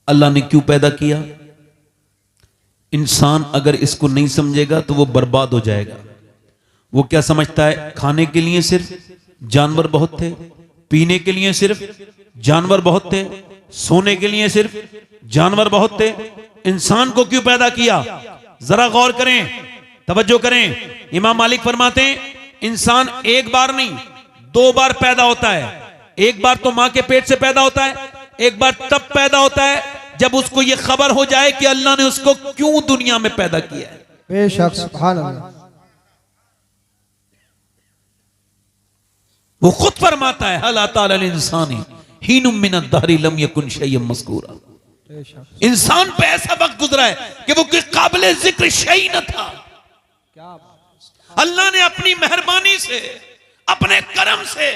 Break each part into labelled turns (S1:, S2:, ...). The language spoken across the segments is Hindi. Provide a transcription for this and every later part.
S1: अल्लाह ने क्यों पैदा किया? इंसान अगर इसको नहीं समझेगा तो वो बर्बाद हो जाएगा। वो क्या समझता है, खाने के लिए सिर्फ जानवर बहुत थे, पीने के लिए सिर्फ जानवर बहुत थे, सोने के लिए सिर्फ जानवर बहुत थे। इंसान को क्यों पैदा किया? जरा गौर करें, तवज्जो करें। इमाम मालिक फरमाते हैं इंसान एक बार नहीं 2 बार पैदा होता है। एक बार तो मां के पेट से पैदा होता है, एक बार तब पैदा होता है जब उसको यह खबर हो जाए कि अल्लाह ने उसको क्यों दुनिया में पैदा किया है।
S2: बेशक सुभान अल्लाह।
S1: वो खुद फरमाता है हल अता अल इंसानी हीनुम मिन अद-दहरि लम यकुन शैय्यन मज़कूरा। इंसान पे ऐसा वक्त गुजरा है कि वो कोई काबिल जिक्र शै न था। अल्लाह ने अपनी मेहरबानी से, अपने करम से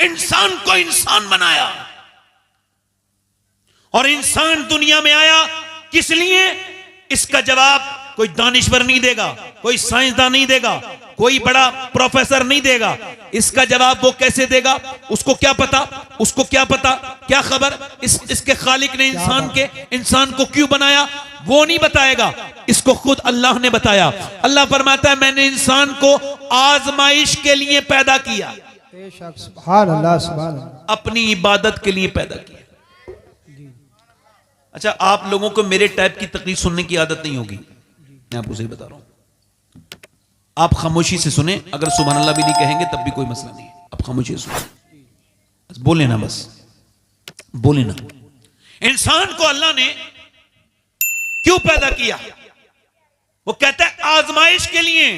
S1: इंसान को इंसान बनाया। और इंसान दुनिया में आया किस लिए? इसका जवाब कोई दानिश्वर नहीं देगा, कोई साइंसदान नहीं देगा, कोई बड़ा प्रोफेसर नहीं देगा। इसका जवाब वो कैसे देगा? उसको क्या पता, उसको क्या पता, क्या खबर। इसके खालिक ने इंसान को क्यों बनाया वो नहीं बताएगा, इसको खुद अल्लाह ने बताया। अल्लाह फरमाता है मैंने इंसान को आजमाइश के लिए पैदा किया,
S2: सुभान अल्लाह, सुभान अल्लाह।
S1: अपनी इबादत के लिए पैदा किया। अच्छा, आप लोगों को मेरे टाइप की तकरीर सुनने की आदत नहीं होगी, मैं आपको सही बता रहा हूं। आप खामोशी से सुने, अगर सुभान अल्लाह भी नहीं कहेंगे तब भी कोई मसला नहीं है। आप खामोशी से सुने, बस बोले ना, बस बोले ना। इंसान को अल्लाह ने क्यों पैदा किया? वो कहता है आजमाइश के लिए।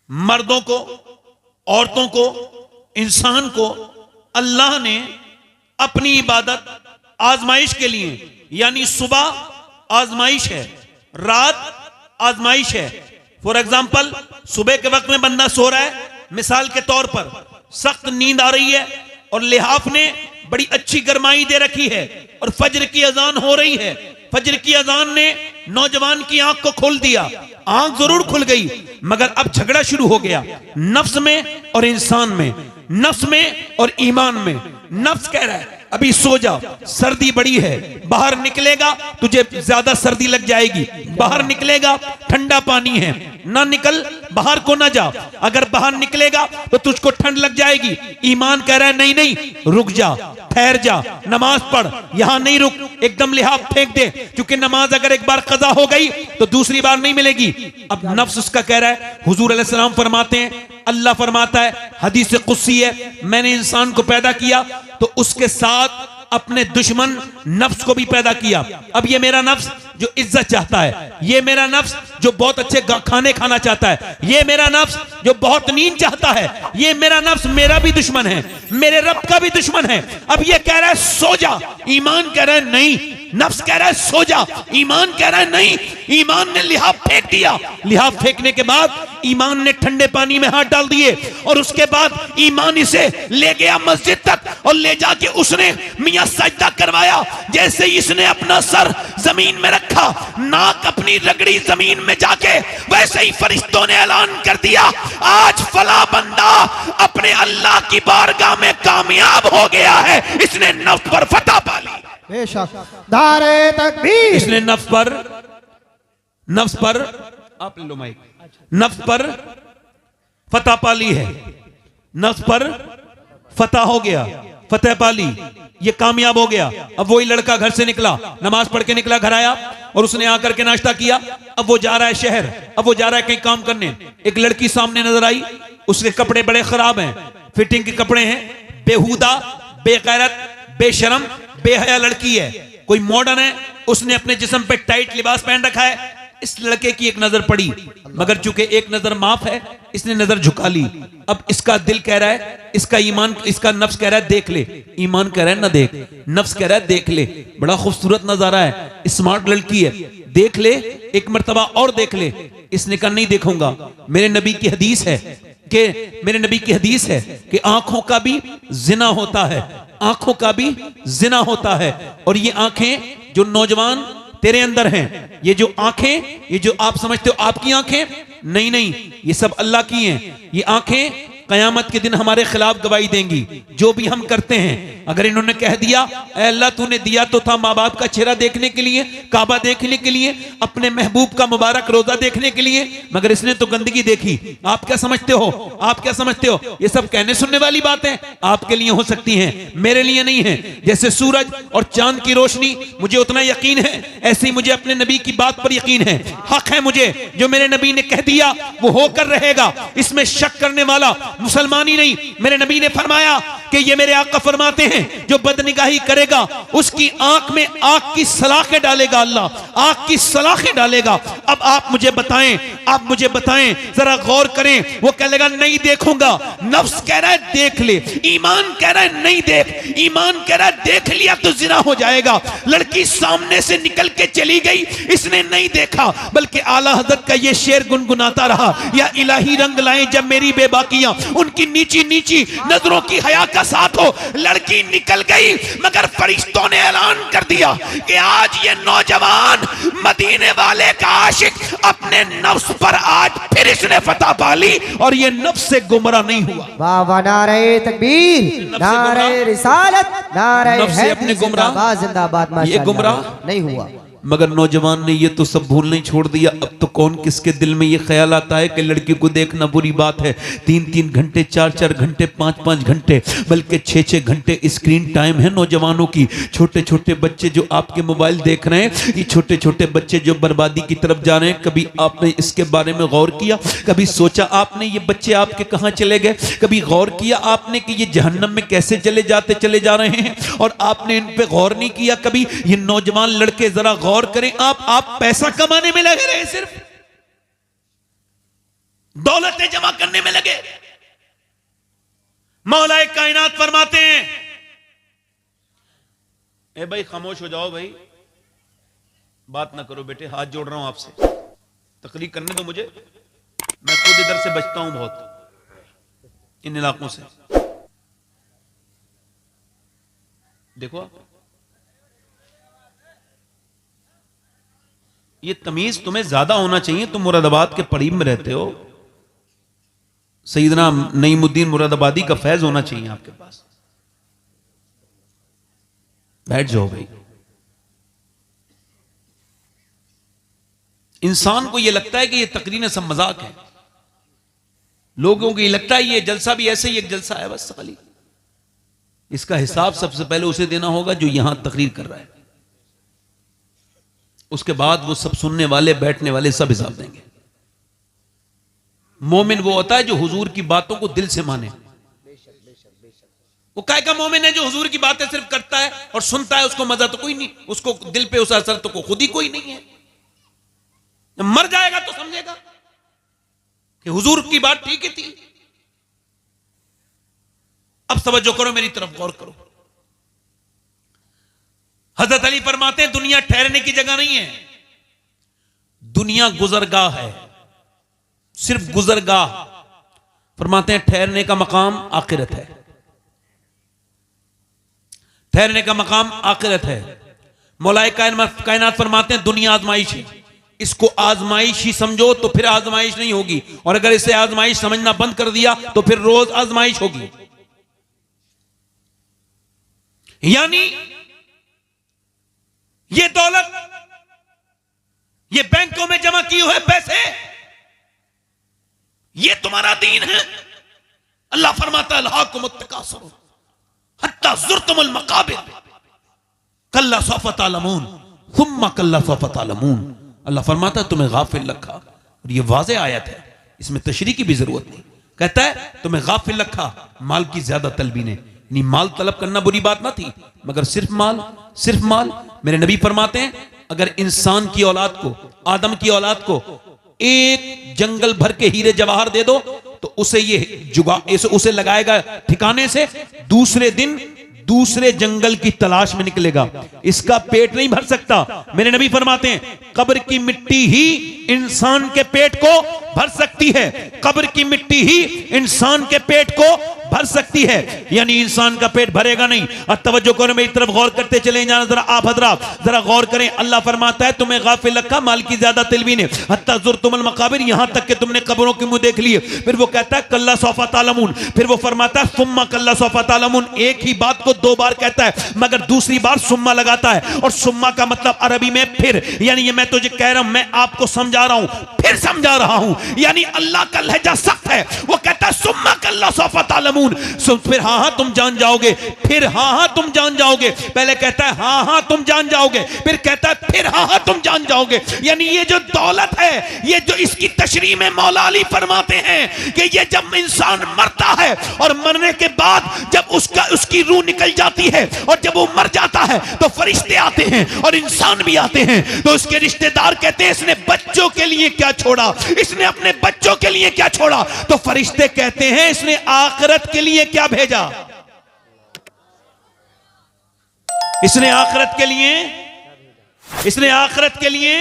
S1: मर्दों को, औरतों को, इंसान को अल्लाह ने अपनी इबादत आजमाइश के लिए, यानी सुबह आजमाइश है, रात आजमाइश है। फॉर एग्जाम्पल सुबह के वक्त में बंदा सो रहा है, मिसाल के तौर पर सख्त नींद आ रही है और लिहाफ ने बड़ी अच्छी गरमाई दे रखी है और फजर की अजान हो रही है। फजर की अजान ने नौजवान की आंख को खोल दिया, आंख जरूर खुल गई, मगर अब झगड़ा शुरू हो गया नफ्स में और इंसान में, नफ्स में और ईमान में। नफ्स कह रहा है अभी सो जा, सर्दी बड़ी है, बाहर निकलेगा तुझे ज्यादा सर्दी लग जाएगी, बाहर निकलेगा ठंडा पानी है, ना निकल, बाहर को ना जा, अगर बाहर निकलेगा तो तुझको ठंड लग जाएगी। ईमान कह रहा है नहीं नहीं, रुक जा, ठहर जा, नमाज पढ़, यहां नहीं रुक, एकदम लिहाफ फेंक दे, क्योंकि नमाज अगर एक बार कज़ा हो गई तो दूसरी बार नहीं मिलेगी। अब नफ्स उसका कह रहा है, हुजूर अलैहिस्सलाम फरमाते हैं, अल्लाह फरमाता है, हदीस कुद्सी है, मैंने इंसान को पैदा किया तो उसके साथ अपने दुश्मन नफ्स को भी पैदा किया। अब ये मेरा नफ्स जो इज्जत चाहता है, ये मेरा नफ्स जो बहुत अच्छे खाने खाना चाहता है, ये मेरा नफ्स जो बहुत नींद चाहता है, ये मेरा नफ्स मेरा भी दुश्मन है, मेरे रब का भी दुश्मन है। अब ये कह रहा है सो जा, ईमान कह रहा है नहीं, नफ्स कह रहा है सो जा, ईमान कह रहा है नहीं। ईमान ने लिहाफ फेंक दिया, लिहाफ फेंकने के बाद ईमान ने ठंडे पानी में हाथ डाल दिए और उसके बाद ईमान इसे ले गया मस्जिद तक और ले जाके उसने मियां सजदा करवाया। जैसे इसने अपना सर जमीन में रखा, नाक अपनी रगड़ी जमीन में जाके, वैसे ही फरिश्तों ने ऐलान कर दिया आज फला बंदा अपने अल्लाह की बारगाह में कामयाब हो गया है, इसने नफ्स पर फतह पा ली।
S2: बेशक, नारे तकबीर।
S1: इसने नफ्स पर आप लो माइक, नफ्स पर फतह पा ली है, नफ्स पर फतह हो गया, फतह पा ली, ये कामयाब हो गया। अब वही लड़का घर से निकला, नमाज पढ़ के निकला, घर आया और उसने आकर के नाश्ता किया। अब वो जा रहा है शहर, अब वो जा रहा है कहीं काम करने। एक लड़की सामने नजर आई, उसके कपड़े बड़े खराब हैं, फिटिंग के कपड़े हैं, बेहुदा, बेगैरत, बेशरम, बेहया लड़की है, कोई मॉडर्न है, उसने अपने जिस्म पे टाइट लिबास पहन रखा है। इस लड़के की एक नजर पड़ी, मगर चूंकि एक नजर माफ है, इसने नजर झुका ली। अब इसका दिल कह रहा है, इसका ईमान, इसका नफ्स कह रहा है देख ले, ईमान कह रहा है ना देख, नफ्स कह रहा है देख ले, बड़ा खूबसूरत नजारा है, स्मार्ट लड़की है, देख ले, एक मर्तबा और देख ले। इसने कहा नहीं देखूंगा, मेरे नबी की हदीस है कि आंखों का भी जिना होता है, आंखों का भी जिना होता है। और ये आंखें जो नौजवान तेरे अंदर हैं, ये जो आंखें, ये जो आप समझते हो आपकी आंखें, नहीं नहीं, ये सब अल्लाह की हैं। ये आंखें कयामत के दिन हमारे खिलाफ गवाही देंगी, जो भी हम करते हैं। अगर इन्होंने कह दिया ऐ अल्लाह तूने दिया तो था माँ बाप का चेहरा देखने के लिए, काबा देखने के लिए, अपने महबूब का मुबारक रोजा देखने के लिए, मगर इसने तो गंदगी देखी। आप क्या समझते हो, आप क्या समझते हो? ये सब कहने सुनने वाली बातें आपके लिए हो सकती हैं, मेरे लिए नहीं है। जैसे सूरज और चांद की रोशनी मुझे उतना यकीन है, ऐसे ही मुझे अपने नबी की बात पर यकीन है। हक है मुझे, जो मेरे नबी ने कह दिया वो होकर रहेगा, इसमें शक करने वाला मुसलमान ही नहीं। मेरे नबी ने फरमाया कि ये मेरे आका फरमाते हैं जो बदनिगाही करेगा उसकी आंख में आग की सलाखें डालेगा, अल्लाह आग की सलाखें डालेगा। अब आप मुझे बताएं, आप मुझे बताएं, जरा गौर करें। वो कह लेगा नहीं देखूंगा, नफ्स कह रहा है देख ले, ईमान कह रहा है नहीं देख, ईमान कह रहा है देख लिया तो जिना हो जाएगा। लड़की सामने से निकल के चली गई, इसने नहीं देखा, बल्कि आला हज़रत का ये शेर गुनगुनाता रहा, या इलाही रंग लाए जब मेरी बेबाकियां उनकी नीची नीची नजरों की हया का साथ हो। लड़की निकल गई, मगर फरिश्तों ने ऐलान कर दिया कि आज ये नौजवान मदीने वाले का आशिक अपने नफ्स पर आज फिर इसने फतह पा ली और ये नफ्स से गुमराह नहीं हुआ।
S2: वाह वाह, नारे तकबीर, नारे रिसालत, नारे
S1: अपने गुमराह,
S2: जिंदाबाद, माशाअल्लाह,
S1: ये गुमराह
S2: नहीं हुआ।
S1: मगर नौजवान ने ये तो सब भूलना ही छोड़ दिया। अब तो कौन किसके दिल में ये ख्याल आता है कि लड़की को देखना बुरी बात है। 3-3 घंटे, 4-4 घंटे, 5-5 घंटे, बल्कि 6-6 घंटे स्क्रीन टाइम है नौजवानों की। छोटे छोटे बच्चे जो आपके मोबाइल देख रहे हैं, ये छोटे छोटे बच्चे जो बर्बादी की तरफ जा रहे हैं, कभी आपने इसके बारे में गौर किया? कभी सोचा आपने ये बच्चे आपके कहाँ चले गए? कभी गौर किया आपने कि ये जहन्नम में कैसे चले जा रहे हैं? और आपने इन पे गौर नहीं किया कभी? ये नौजवान लड़के जरा गौर करें, आप पैसा कमाने में लगे रहे, सिर्फ दौलतें जमा करने में लगे। मौलाए कायनात फरमाते हैं, ए भाई खामोश हो जाओ भाई, बात ना करो बेटे, हाथ जोड़ रहा हूं आपसे, तकरीर करने दो मुझे, मैं खुद इधर से बचता हूं बहुत इन इलाकों से। देखो ये तमीज तुम्हें ज्यादा होना चाहिए, तुम मुरादाबाद के करीब में रहते हो, सईदना नईमुद्दीन मुरादाबादी का फैज होना चाहिए आपके पास। बैठ जाओ भाई। इंसान को यह लगता है कि ये तकरीरें सब मजाक है, लोगों को ये लगता है ये जलसा भी ऐसे ही एक जलसा है बस खाली। इसका हिसाब सबसे पहले उसे देना होगा जो यहां तकरीर कर रहा है, उसके बाद वो सब सुनने वाले बैठने वाले सब हिसाब देंगे। मोमिन वो होता है जो हुजूर की बातों को दिल से माने। वो काय का मोमिन है जो हुजूर की बातें सिर्फ करता है और सुनता है, उसको मजा तो कोई नहीं, उसको दिल पे उस असर तो खुद ही कोई नहीं है। मर जाएगा तो समझेगा कि हुजूर की बात ठीक ही थी। अब तवज्जो करो, मेरी तरफ गौर करो। हजरत अली फरमाते हैं दुनिया ठहरने की जगह नहीं है, दुनिया गुजरगाह है, सिर्फ गुजरगाह। फरमाते हैं ठहरने का मकाम आखिरत है, ठहरने का मकाम आखिरत है। मौलाए कायनात फरमाते हैं दुनिया आजमाइश है, इसको आजमाइश ही समझो तो फिर आजमाइश नहीं होगी, और अगर इसे आजमाइश समझना बंद कर दिया तो फिर रोज आजमाइश होगी। यानी ये दौलत, ये बैंकों में जमा किए हुए पैसे, ये तुम्हारा दीन है। अल्लाह फरमाता है अल्हाकुमुत तकासुर हत्ता ज़ुरतुमुल मकाबिर कल्ला सौफ़ तअलमून सुम्मा कल्ला सौफ़ तअलमून। अल्लाह फरमाता है तुम्हें गाफिल रखा, और ये वाज़ेह आयत है, इसमें तशरीह की भी जरूरत नहीं। कहता है तुम्हें गाफिल रखा माल की ज्यादा तलबी ने। नहीं, माल तलब करना बुरी बात ना थी, मगर सिर्फ माल, सिर्फ माल। मेरे नबी फरमाते हैं अगर इंसान की औलाद को, आदम की औलाद को एक जंगल भर के हीरे जवाहर दे दो तो उसे ये उसे लगाएगा ठिकाने से, दूसरे दिन दूसरे जंगल की तलाश में निकलेगा, इसका पेट नहीं भर सकता। मेरे नबी फरमाते हैं कब्र की मिट्टी ही इंसान के पेट को भर सकती है, कब्र की मिट्टी ही इंसान के पेट को भर सकती है, यानी इंसान का पेट भरेगा नहीं। और तवज्जो करो, मेरी तरफ गौर करते चले जाना जरा आप हजरात, जरा गौर करें। अल्लाह फरमाता है तुम्हें गाफिल रखा माल की ज्यादा तिलवी ने, हत्ता ज़ुरतुमुल मकाबिर, यहां तक कि तुमने कब्रों के मुंह देख लिए। फिर वो कहता है कल्ला सौफा तालमून, फिर वो फरमाता है सुम्मा कल्ला सौफा तालमून। एक ही बात को दो बार कहता है मगर दूसरी बार सुम्मा लगाता है, और सुम्मा का मतलब अरबी में फिर, यानी ये मैं तुझे कह रहा हूं, मैं आपको समझा रहा हूं, फिर समझा रहा हूं, यानी अल्लाह का लहजा सख्त है। वो कहता है सुम्मा कल्ला सौफा तालमून, फिर हाँ हाँ तुम जान जाओगे, फिर हाँ हाँ तुम जान जाओगे। पहले कहता है हाँ हाँ तुम जान जाओगे, फिर कहता है फिर हाँ हाँ तुम जान जाओगे। यानी ये जो दौलत है, ये जो इसकी तशरीह में मौला अली फरमाते हैं कि ये जब इंसान मरता है और मरने के बाद जब उसकी रूह निकल जाती है और जब वो मर जाता है तो फरिश्ते आते हैं और इंसान भी आते हैं। तो उसके रिश्तेदार कहते हैं इसने बच्चों के लिए क्या छोड़ा, इसने अपने बच्चों के लिए क्या छोड़ा। तो फरिश्ते कहते हैं इसने आखिरत के लिए क्या भेजा, इसने आखिरत के लिए, इसने आखिरत के लिए।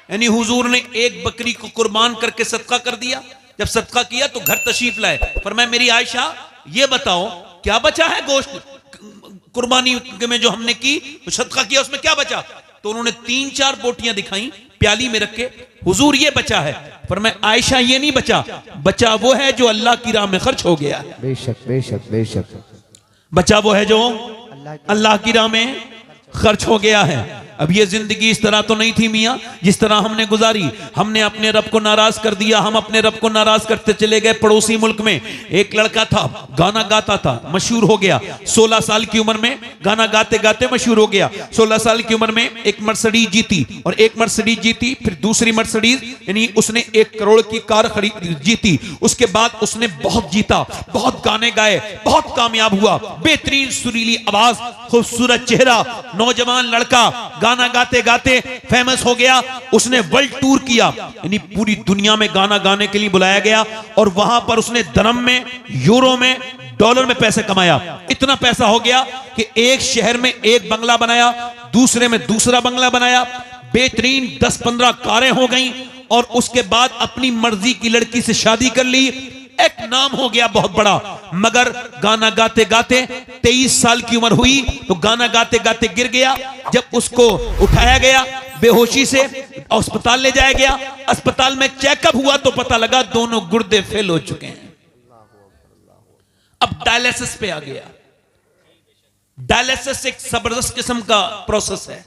S1: यानी हुजूर ने एक बकरी को कुर्बान करके सदका कर दिया। जब सदका किया तो घर तशरीफ लाए, फरमाया मेरी आयशा ये बताओ क्या बचा है गोश्त कुर्बानी में जो हमने की, तो सदका किया उसमें क्या बचा। तो उन्होंने 3-4 बोटियां दिखाई प्याली में रख के, हुजूर ये बचा है। फरमाया आयशा ये नहीं बचा, बचा वो है जो अल्लाह की राह में खर्च हो गया।
S2: बेशक बेशक बेशक,
S1: बचा वो है जो अल्लाह की राह में खर्च हो गया है। अब ये जिंदगी इस तरह तो नहीं थी मियाँ जिस तरह हमने गुजारी। हमने अपने रब को नाराज कर दिया, हम अपने रब को नाराज करते चले गए। पड़ोसी मुल्क में एक लड़का था, गाना गाता था, मशहूर हो गया। 16 साल की उम्र में गाना गाते गाते मशहूर हो गया। 16 साल की उम्र में एक मर्सिडीज जीती, और एक मर्सिडीज जीती, फिर दूसरी मर्सिडीज, यानी उसने 1 करोड़ की कार खरीद जीती। उसके बाद उसने बहुत जीता, बहुत गाने गाए, बहुत कामयाब हुआ। बेहतरीन सुरीली आवाज, खूबसूरत चेहरा, नौजवान लड़का, गाना गाते गाते फेमस हो गया। उसने वर्ल्ड टूर किया, यानी पूरी दुनिया में गाना गाने के लिए बुलाया गया, और वहां पर उसने दरम में, यूरो में, डॉलर में पैसे कमाया। इतना पैसा हो गया कि एक शहर में एक बंगला बनाया, दूसरे में दूसरा बंगला बनाया, बेहतरीन 10-15 कारें हो गई, और उसके बाद अपनी मर्जी की लड़की से शादी कर ली। एक नाम हो गया बहुत बड़ा। मगर गाना गाते गाते 23 साल की उम्र हुई तो गाना गाते गाते गिर गया। जब उसको उठाया गया बेहोशी से, अस्पताल ले जाया गया, अस्पताल में चेकअप हुआ तो पता लगा दोनों गुर्दे फेल हो चुके हैं। अब डायलिसिस पे आ गया। डायलिसिस एक जबरदस्त किस्म का प्रोसेस है,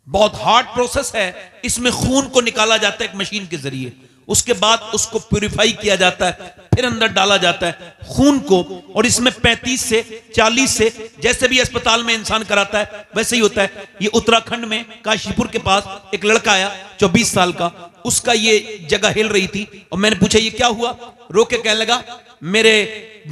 S1: बहुत हार्ड प्रोसेस है। इसमें खून को निकाला जाता है एक मशीन के जरिए, उसके बाद उसको प्यूरिफाई किया जाता है, फिर अंदर डाला जाता है खून को, और इसमें 35 से 40 से, जैसे भी अस्पताल में इंसान कराता है वैसे ही होता है। ये उत्तराखंड में काशीपुर के पास एक लड़का आया 24 साल का, उसका ये जगह हिल रही थी, और मैंने पूछा ये क्या हुआ। रो के कहने लगा मेरे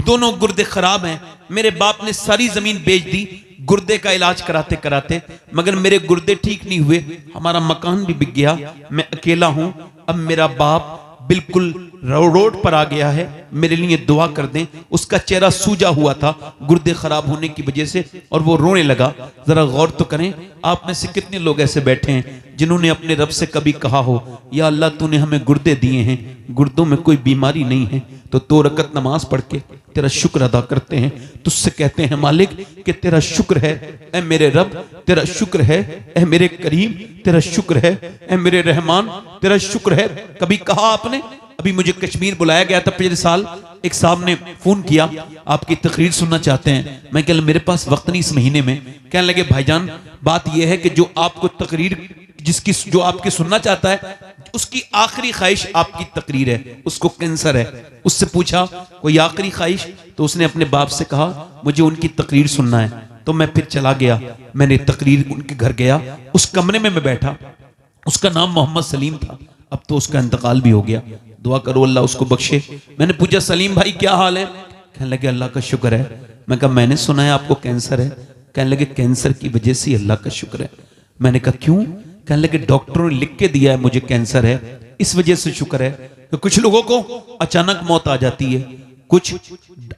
S1: दोनों गुर्दे खराब हैं, मेरे बाप ने सारी जमीन बेच दी गुर्दे का इलाज कराते कराते, मगर मेरे गुर्दे ठीक नहीं हुए, हमारा मकान भी बिक गया, मैं अकेला हूं, अब मेरा बाप बिल्कुल रोड पर आ गया है, मेरे लिए दुआ कर दें। उसका चेहरा सूजा हुआ था गुर्दे खराब होने की वजह से, और वो रोने लगा। जरा गौर तो करें, आप में से कितने लोग ऐसे बैठे हैं जिन्होंने अपने रब से कभी कहा हो या अल्लाह तूने हमें गुर्दे दिए हैं, गुर्दों में कोई बीमारी नहीं है, तो 2 रकत नमाज पढ़ के तेरा शुक्र अदा करते हैं, तुझसे कहते हैं मालिक कि तेरा शुक्र है ऐ मेरे रब, तेरा शुक्र है ऐ मेरे करीम, तेरा शुक्र है ऐ मेरे रहमान, तेरा शुक्र है। कभी कहा आपने? अभी मुझे कश्मीर बुलाया गया था पिछले साल, एक साहब ने फोन किया आपकी तकरीर सुनना चाहते हैं। मैं कह मेरे पास वक्त नहीं इस महीने में। कहने लगे भाईजान बात यह है कि जो आपको तकरीर जो आपकी सुनना चाहता है उसकी आखिरी ख्वाहिश आपकी तकरीर है, उसको कैंसर है। उससे पूछा कोई आखिरी ख्वाहिश, तो उसने अपने बाप से कहा मुझे उनकी तकरीर सुनना है। तो मैं फिर चला गया, मैंने तकरीर उनके घर गया, उस कमरे में मैं बैठा, उसका नाम मोहम्मद सलीम था, अब तो उसका इंतकाल भी हो गया, दुआ करो अल्लाह उसको बख्शे। मैंने पूछा सलीम भाई क्या हाल है? कहने लगे अल्लाह का शुक्र है। मैं कहा मैंने सुना है आपको कैंसर है। कहने लगे कैंसर की वजह से अल्लाह का शुक्र है। मैंने कहा क्यों? कहने लगे डॉक्टरों ने लिख के दिया है मुझे कैंसर है, इस वजह से शुक्र है। तो कुछ लोगों को अचानक मौत आ जाती है, कुछ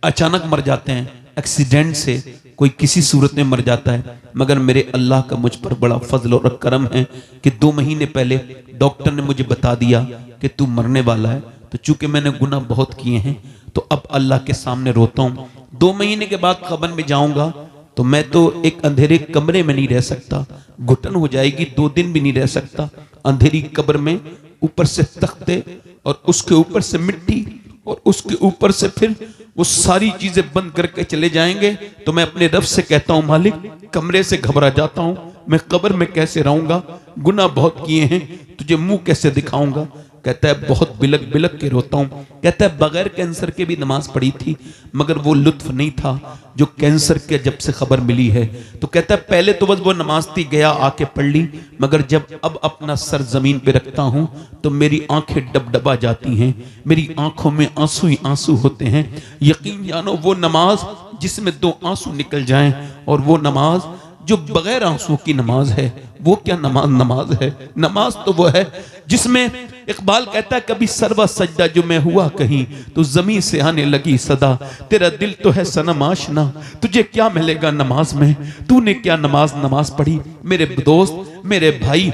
S1: अचानक मर जाते हैं एक्सीडेंट से, कोई किसी सूरत में मर जाता है, मगर मेरे अल्लाह का मुझ पर बड़ा फजल और करम है कि 2 महीने पहले डॉक्टर ने मुझे बता दिया कि तू मरने वाला है, तो चूंकि मैंने गुनाह बहुत किए हैं तो अब अल्लाह के सामने रोता हूं। 2 महीने के बाद कब्र में जाऊंगा तो मैं तो एक अंधेरे कमरे में नहीं रह सकता, घुटन हो जाएगी, 2 दिन भी नहीं रह सकता। अंधेरी कब्र में ऊपर से तख्ते और उसके ऊपर से मिट्टी और उसके ऊपर से फिर वो सारी चीजें बंद करके चले जाएंगे। तो मैं अपने रब से कहता हूं, मालिक कमरे से घबरा जाता हूं, मैं कब्र में कैसे रहूंगा, गुनाह बहुत किए हैं, तुझे मुंह कैसे दिखाऊंगा। कहता है बहुत बिलक बिलक के रोता हूं। कहता है बगैर कैंसर के भी नमाज पढ़ी थी मगर वो लुत्फ नहीं था जो कैंसर के जब से खबर मिली है। तो कहता है पहले तो बस वो नमाज थी, गया आके पढ़ ली, मगर जब अब अपना सर जमीन पे रखता हूं तो मेरी आंखें डबडबा जाती हैं, मेरी आंखों में आंसू ही आंसू होते हैं। यकीन जानो वो नमाज जिसमें 2 आंसू निकल जाएं और वो नमाज जो बगैर आंसू की नमाज है, वो क्या नमाज है। नमाज तो वो है जिसमें इकबाल कहता है कभी सरवा सजदा जो मैं हुआ कहीं तो जमीन से आने लगी सदा, तेरा दिल तो है सनम आशना, तुझे क्या मिलेगा नमाज में, तूने क्या नमाज पढ़ी। मेरे दोस्त मेरे भाई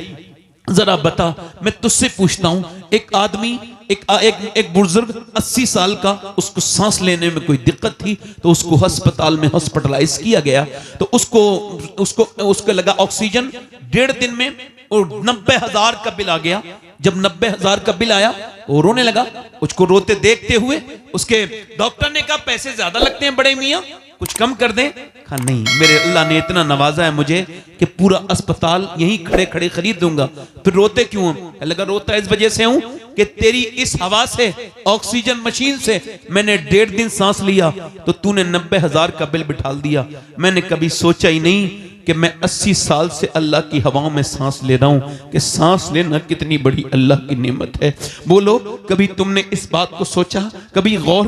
S1: जरा बता, मैं तुझसे पूछता हूं, एक आदमी एक बुजुर्ग 80 साल का, उसको सांस लेने में कोई दिक्कत थी तो उसको अस्पताल में हॉस्पिटलाइज किया गया। तो उसको लगा ऑक्सीजन, 1.5 दिन में और 90,000 का बिल आ गया। जब 90,000 का बिल आया वो रोने लगा। उसको रोते देखते हुए उसके डॉक्टर ने कहा पैसे ज्यादा लगते हैं बड़े मियाँ, कुछ कम कर दें। कहा नहीं, मेरे अल्लाह ने इतना नवाजा है मुझे कि पूरा अस्पताल यहीं खड़े खड़े खरीद दूंगा। फिर रोते क्यों? लगा रोता इस वजह से हूं कि तेरी इस हवा से, ऑक्सीजन मशीन से मैंने 1.5 दिन सांस लिया तो तूने 90,000 का बिल बिठाल दिया। मैंने कभी सोचा ही नहीं कि मैं 80 साल से अल्लाह की हवाओं में सांस ले रहा हूं कि सांस लेना कितनी बड़ी अल्लाह की नेमत है। बोलो कभी तुमने इस बात को सोचा, कभी गौर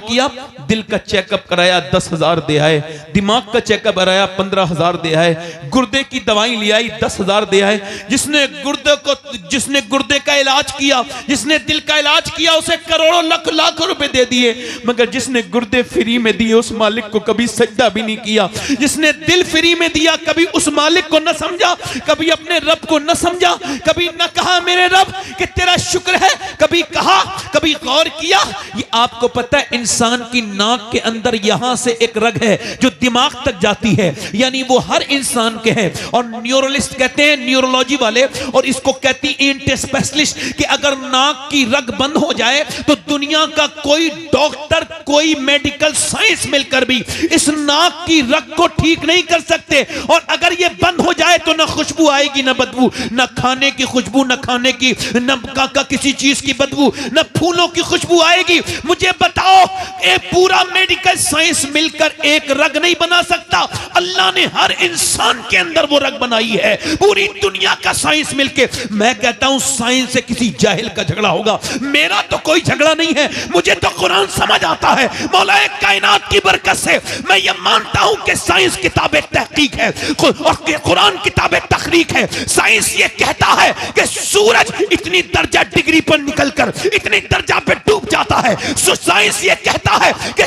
S1: किया? दिल का चेकअप कराया 10,000 दे आए, दिमाग का चेकअप कराया 15,000 दे आए, गुर्दे की दवाई ले आई 10,000 दे आए। जिसने गुर्दे का इलाज किया, जिसने दिल का इलाज किया उसे करोड़ों लाख रुपए दे दिए, मगर जिसने गुर्दे फ्री में दिए उस मालिक को कभी सजदा भी नहीं किया। जिसने दिल फ्री में दिया कभी उस मालिक को न समझा, कभी अपने रब को न समझा, कभी न कहा मेरे रब कि तेरा शुक्र है, कभी कहा, कभी गौर किया। ये आपको पता है इंसान की नाक के अंदर यहां से एक रग है जो दिमाग तक जाती है, यानी वो हर इंसान के है। और न्यूरोलिस्ट कहते हैं, न्यूरोलॉजी वाले, और इसको कहती ईएनटी स्पेशलिस्ट, कि अगर नाक की रग बंद हो जाए तो दुनिया का कोई डॉक्टर, कोई मेडिकल साइंस मिलकर भी इस नाक की रग को ठीक नहीं कर सकते। और अगर ये बंद हो जाए तो ना खुशबू आएगी ना बदबू, ना खाने की खुशबू, ना खाने की, न किसी चीज की बदबू, न फूलों की खुशबू आएगी। मुझे बताओ, ये पूरा मेडिकल साइंस मिलकर एक रग नहीं बना सकता। अल्लाह ने हर इंसान के अंदर वो रग बनाई है, पूरी दुनिया का साइंस मिलके। मैं कहता हूं साइंस से किसी जाहिल का झगड़ा होगा, मेरा तो कोई झगड़ा नहीं है। मुझे तो कुरान समझ आता है, मौलाए कायनात की बरकत से मैं ये मानता हूं कि साइंस किताबें तहकीक है और कुरान किताबें तखरीक है। साइंस ये कहता है कि सूरज इतनी दर्जा डिग्री पर निकलकर इतनी दर्जा पे डूब जाता है। साइंस ये कहता है कि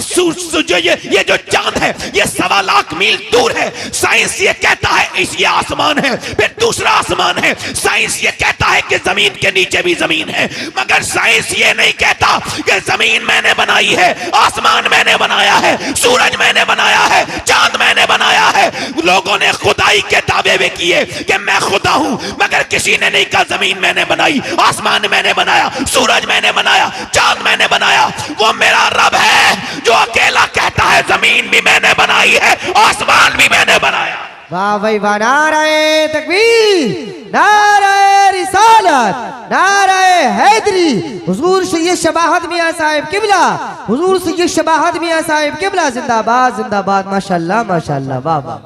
S1: ये जो चांद है ये 1.25 लाख मील दूर है। साइंस ये कहता है ये आसमान है, फिर दूसरा आसमान है। साइंस ये कहता है कि जमीन के नीचे भी जमीन है, मगर साइंस ये नहीं कहता कि जमीन मैंने बनाई है, आसमान मैंने बनाया है, सूरज मैंने बनाया है, चांद मैंने बनाया है। लोगों ने खुदाई के दावे भी किए कि मैं खुदा हूं, मगर किसी ने नहीं कहा जमीन मैंने बनाई, आसमान मैंने बनाया, सूरज मैंने बनाया, चांद मैंने बनाया। वो मेरा रब है जो अकेला कहता है जमीन भी मैंने बनाई है, आसमान भी मैंने बनाया।
S2: वाह भाई वाह, नारे तकबीर, नारे रिसालत, नारे हैदरी। हुजूर सैयद शबाहत मियां साहिब किबला, हुजूर सैयद शबाहत मियां साहिब किबला जिंदाबाद जिंदाबाद। माशाल्लाह माशाल्लाह, वाह वाह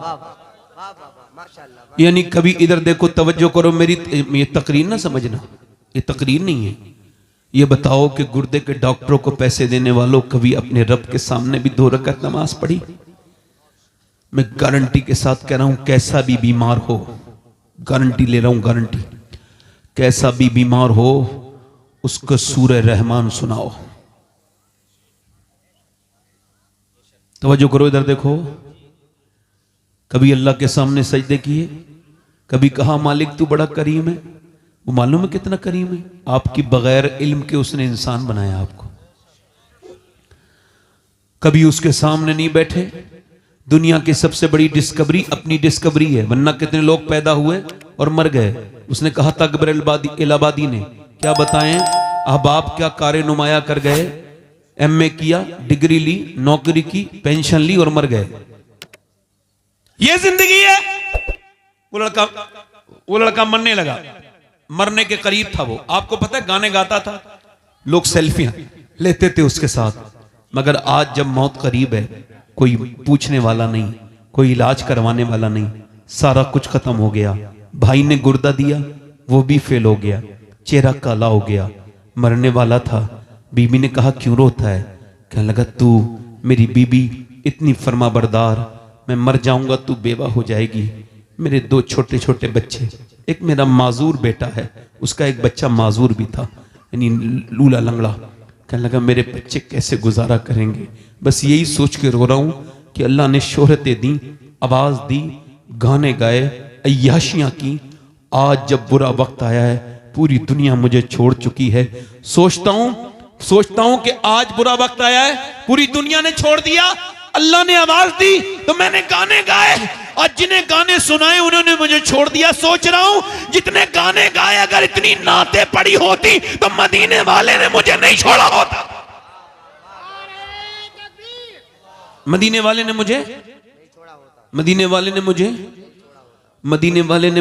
S2: माशाल्लाह।
S1: यानी कभी इधर देखो, तवज्जो करो, मेरी ये तकरीर ना समझना, ये तकरीर नहीं है। ये बताओ कि गुर्दे के डॉक्टरों को पैसे देने वालों कभी अपने रब के सामने भी 2 रकात नमाज पढ़ी? मैं गारंटी के साथ कह रहा हूं, कैसा भी बीमार हो, गारंटी ले रहा हूं, गारंटी, कैसा भी बीमार हो उसको सूरह रहमान सुनाओ। तवज्जो करो, इधर देखो। कभी अल्लाह के सामने सजदे किए, कभी कहा मालिक तू बड़ा करीम है, वो मालूम है कितना करीम है, आपकी बगैर इल्म के उसने इंसान बनाया आपको। कभी उसके सामने नहीं बैठे। दुनिया की सबसे बड़ी डिस्कवरी अपनी डिस्कवरी है, वरना कितने लोग पैदा हुए और मर गए। उसने कहा था अकबर इलाहाबादी ने, क्या बताएं अहबाब क्या कारे नुमाया कर गए, एमए किया, डिग्री ली, नौकरी की, पेंशन ली और मर गए। ये जिंदगी है। वो लड़का मरने लगा, मरने के करीब था वो। आपको पता है गाने गाता था, लोग सेल्फियां लेते थे उसके साथ। मगर आज जब मौत करीब है, कोई पूछने वाला नहीं, कोई इलाज करवाने वाला नहीं, सारा कुछ खत्म हो गया। भाई ने गुर्दा दिया, वो भी फेल हो गया, चेहरा काला हो गया, मरने वाला था। बीबी ने कहा क्यों रोता है? कहने लगा तू मेरी बीबी इतनी फर्माबरदार, मैं मर जाऊंगा तू बेवा हो जाएगी। मेरे 2 छोटे छोटे बच्चे, एक मेरा माजूर बेटा है, उसका एक बच्चा माजूर भी था, यानी लूला लंगड़ा। कहने लगा मेरे बच्चे कैसे गुजारा करेंगे? बस यही सोच के रो रहा हूं कि अल्लाह ने शोहरतें दी, आवाज दी, गाने गाए, अय्याशियां की। आज जब बुरा वक्त आया है, पूरी दुनिया मुझे छोड़ चुकी है। सोचता हूं कि आज बुरा वक्त आया है, पूरी दुनिया ने छोड़ दिया, अल्लाह ने आवाज दी तो मैंने गाने गाए, और जिन्हें गाने सुनाए उन्होंने मुझे छोड़ दिया। सोच रहा हूं जितने गाने गाए, अगर इतनी नाते पड़ी होती तो मदीने वाले ने मुझे नहीं छोड़ा होता। मदीने वाले ने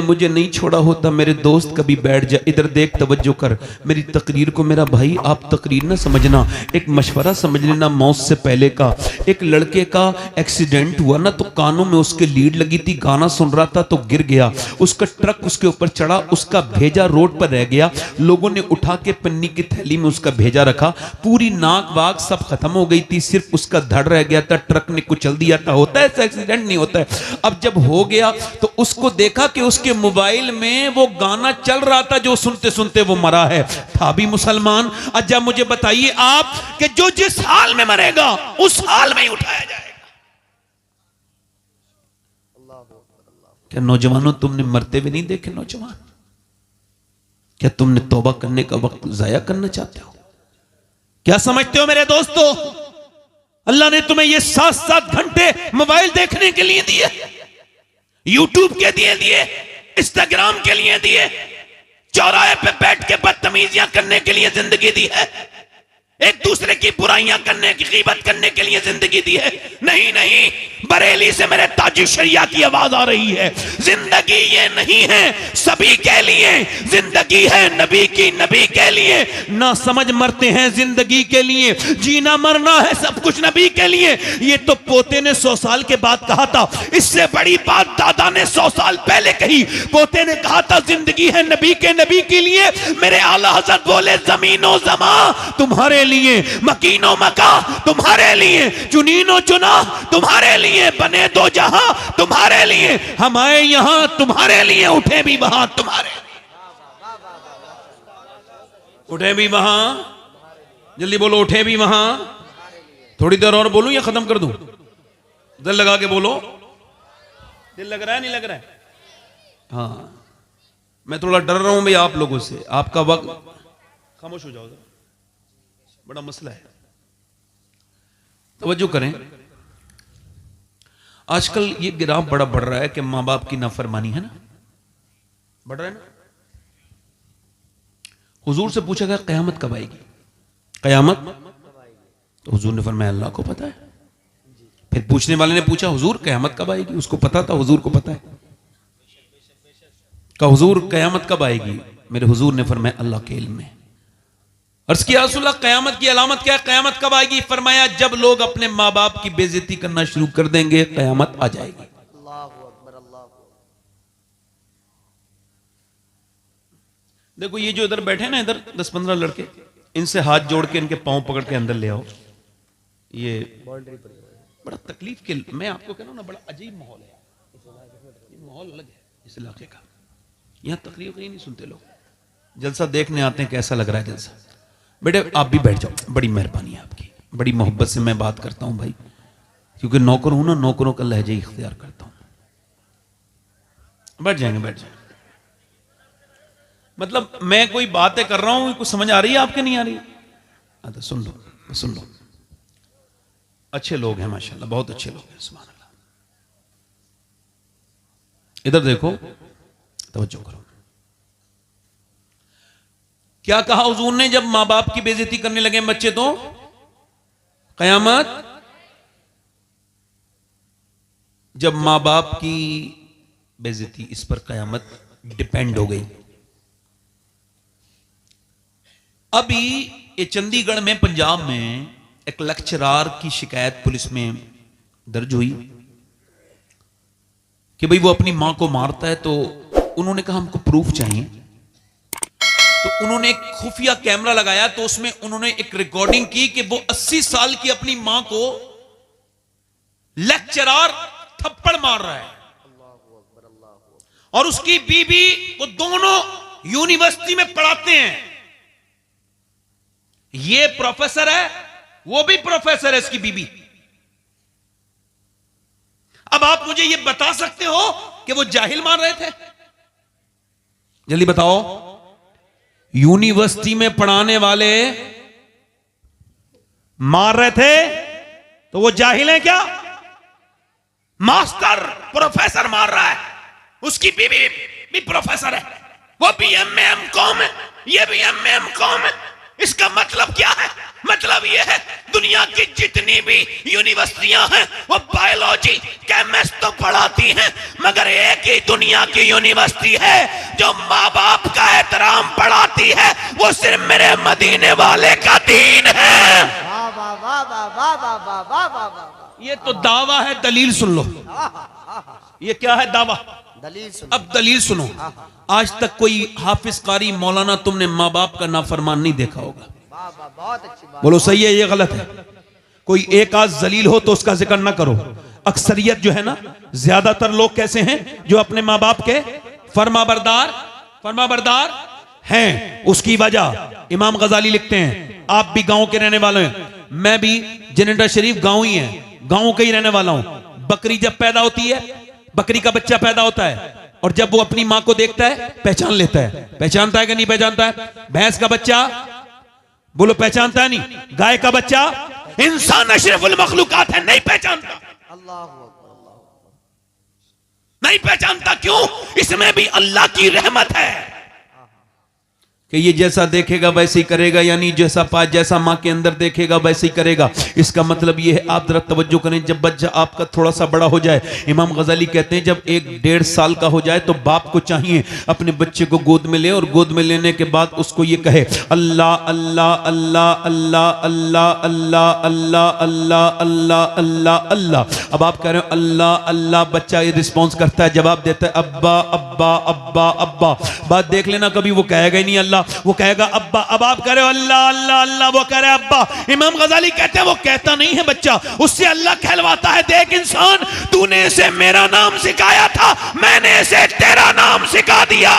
S1: मुझे नहीं छोड़ा होता। मेरे दोस्त कभी बैठ जा, इधर देख, तवज्जो कर मेरी तकरीर को। मेरा भाई आप तकरीर ना समझना, एक मशवरा समझ लेना मौत से पहले का। एक लड़के का एक्सीडेंट हुआ ना, तो कानों में उसके लीड लगी थी, गाना सुन रहा था तो गिर गया, उसका ट्रक उसके ऊपर चढ़ा, उसका भेजा रोड पर रह गया। लोगों ने उठा के पन्नी की थैली में उसका भेजा रखा, पूरी नाक वाक सब खत्म हो गई थी, सिर्फ उसका धड़ रह गया था, ट्रक ने कुचल दिया था। होता है ऐसा एक्सीडेंट? नहीं होता है। अब जब हो गया तो उसको देखा कि उसके मोबाइल में वो गाना चल रहा था, जो सुनते सुनते वो मरा है, था भी मुसलमान। अच्छा मुझे बताइए आप कि जो जिस हाल में मरेगा उस हाल में ही उठाया जाएगा। क्या नौजवानों तुमने मरते हुए नहीं देखे नौजवान? क्या तुमने तौबा करने का वक्त जाया करना चाहते हो? क्या समझते हो मेरे दोस्तों, अल्लाह ने तुम्हें ये 7-7 घंटे मोबाइल देखने के लिए दिए, यूट्यूब के दिए, इंस्टाग्राम के लिए दिए, चौराहे पे बैठ के बदतमीजियां करने के लिए जिंदगी दी है, एक दूसरे की बुराइयां करने की, गीबत करने के लिए जिंदगी दी है। नहीं, बरेली से मेरे ताजी शरिया की आवाज आ रही है। जिंदगी ये नहीं है सभी के लिए, जिंदगी है नबी की, नबी के लिए। ना समझ मरते हैं जिंदगी के लिए, जीना मरना है सब कुछ नबी के लिए। ये तो पोते ने 100 साल के बाद कहा था, इससे बड़ी बात दादा ने 100 साल पहले कही। पोते ने कहा था जिंदगी है नबी के, नबी के लिए। मेरे आला हज़रत बोले जमीनो जमा तुम्हारे लिए, मकीनो मका तुम्हारे लिए, चुनीनो चुना तुम्हारे लिए, बने दो जहां तुम्हारे लिए, हम आए यहां तुम्हारे लिए, उठे भी वहां तुम्हारे, उठे भी वहां। जल्दी बोलो, उठे भी वहां। थोड़ी देर और बोलूं या खत्म कर दूं? दिल लगा के बोलो। दिल लग रहा है नहीं लग रहा है? हाँ, मैं थोड़ा डर रहा हूं भाई आप लोगों से। आपका वक्त, खामोश हो जाओ, बड़ा मसला है, तवज्जो करें। आजकल ये गिराफ बड़ा बढ़ रहा है कि मां बाप की नाफरमानी है ना, बढ़ रहा है ना। हुजूर से पूछा गया कयामत कब आएगी? कयामत? तो हुजूर ने फरमाया अल्लाह को पता है। फिर पूछने वाले ने पूछा हुजूर कयामत कब आएगी? उसको पता था, हुजूर को पता है। कहा हुजूर कयामत कब आएगी? मेरे हुजूर ने फरमाया अल्लाह के इल्म में। अर्ज़ किया रसूलल्लाह कयामत की अलामत क्या है? कयामत कब आएगी? फरमाया जब लोग अपने माँ बाप की बेइज्जती करना शुरू कर देंगे, कयामत आ जाएगी। देखो ये जो इधर बैठे ना, इधर 10-15 लड़के, इनसे हाथ जोड़ के इनके पांव पकड़ के अंदर ले आओ। ये बड़ा तकलीफ के, मैं आपको कह रहा हूं ना, बड़ा अजीब माहौल है। ये माहौल अलग है इस इलाके का। यहां तकलीफ नहीं सुनते लोग, जलसा देखने आते हैं कैसा लग रहा है जलसा। बेटे आप भी बैठ जाओ, बड़ी मेहरबानी है आपकी, बड़ी मोहब्बत से मैं बात करता हूं भाई, क्योंकि नौकर हूं ना, नौकरों का लहजा इख्तियार करता हूं। बैठ जाएंगे, बैठ जाएंगे। मतलब मैं कोई बातें कर रहा हूं, कुछ समझ आ रही है आपके, नहीं आ रही? तो सुन लो सुन लो। अच्छे लोग हैं माशाल्लाह, बहुत अच्छे लोग हैं, सुभान अल्लाह। इधर देखो, तवज्जो करो। क्या कहा हुजूर ने जब मां बाप की बेइज्जती करने लगे बच्चे तो कयामत, जब मां बाप की बेइज्जती, इस पर कयामत डिपेंड हो गई। अभी ये चंडीगढ़ में, पंजाब में एक लेक्चरार की शिकायत पुलिस में दर्ज हुई कि भाई वो अपनी मां को मारता है, तो उन्होंने कहा हमको प्रूफ चाहिए। तो उन्होंने एक खुफिया कैमरा लगाया, तो उसमें उन्होंने एक रिकॉर्डिंग की कि वो 80 साल की अपनी मां को लेक्चरार थप्पड़ मार रहा है, और उसकी बीबी, वो दोनों यूनिवर्सिटी में पढ़ाते हैं। ये प्रोफेसर है, वो भी प्रोफेसर है, इसकी बीबी। अब आप मुझे ये बता सकते हो कि वो जाहिल मार रहे थे? जल्दी बताओ। यूनिवर्सिटी में पढ़ाने वाले मार रहे थे तो वो जाहिल है क्या? मास्टर प्रोफेसर मार रहा है, उसकी बीबी भी प्रोफेसर है, वो भी MA/M.Com है, ये भी MA/M.Com है। इसका मतलब क्या है? मतलब यह है दुनिया की जितनी भी यूनिवर्सिटियां हैं वो बायोलॉजी, केमिस्ट तो पढ़ाती हैं, मगर एक ही दुनिया की यूनिवर्सिटी है जो माँ बाप का एहतराम पढ़ाती है, वो सिर्फ मेरे मदीने वाले का दीन है। ये तो दावा है, दलील सुन लो। ये क्या है? दावा,
S2: दलील सुनो।
S1: अब दलील सुनो। आज तक कोई हाफिज कारी मौलाना तुमने माँ बाप का नाफरमान नहीं देखा होगा।
S2: बहुत अच्छी बात।
S1: बोलो सही है, ये गलत है? कोई एक आध जलील हो तो उसका जिक्र ना करो। अक्सरियत जो है ना, ज्यादातर लोग कैसे हैं जो अपने माँ बाप के फरमाबरदार हैं। उसकी वजह इमाम गजाली लिखते हैं, आप भी गांव के रहने वाले हैं, मैं भी जनता शरीफ गांव ही है, गांव के ही रहने वाला हूं। बकरी जब पैदा होती है, बकरी का बच्चा पैदा होता है, और जब वो अपनी मां को देखता है पहचान लेता है। पहचानता है कि नहीं पहचानता है? भैंस का बच्चा, बोलो पहचानता है नहीं? गाय का बच्चा, इंसान अशरफुल मखलूकात है, नहीं पहचानता।
S2: अल्लाह
S1: नहीं पहचानता, क्यों? इसमें भी अल्लाह की रहमत है कि ये जैसा देखेगा वैसे ही करेगा, यानी जैसा मां के अंदर देखेगा वैसे ही करेगा। इसका मतलब ये है, आप जरा तवज्जो करें, जब बच्चा आपका थोड़ा सा बड़ा हो जाए, इमाम गजाली कहते हैं जब 1-1.5 साल का हो जाए तो बाप को चाहिए अपने बच्चे को गोद में ले, और गोद में लेने के बाद उसको ये कहे अल्लाह अल्लाह अल्लाह अल्लाह अल्लाह अल्लाह अल्लाह अल्लाह अल्लाह अल्लाह अल्लाह। अब आप कह रहे हो अल्लाह अल्लाह, बच्चा ये रिस्पॉन्स करता है, जवाब देता है अब्बा अब्बा अब्बा अब्बा। बात देख लेना, कभी वो कहेगा ही नहीं अल्लाह, वो कहेगा अब्बा। अब आप कह रहे हो अल्लाह अल्लाह अल्लाह, वो कह रहे अब्बा। इमाम गजाली कहते हैं वो कहता नहीं है बच्चा, उससे अल्लाह कहलवाता है, देख इंसान, तूने इसे मेरा नाम सिखाया था, मैंने इसे तेरा नाम सिखा दिया।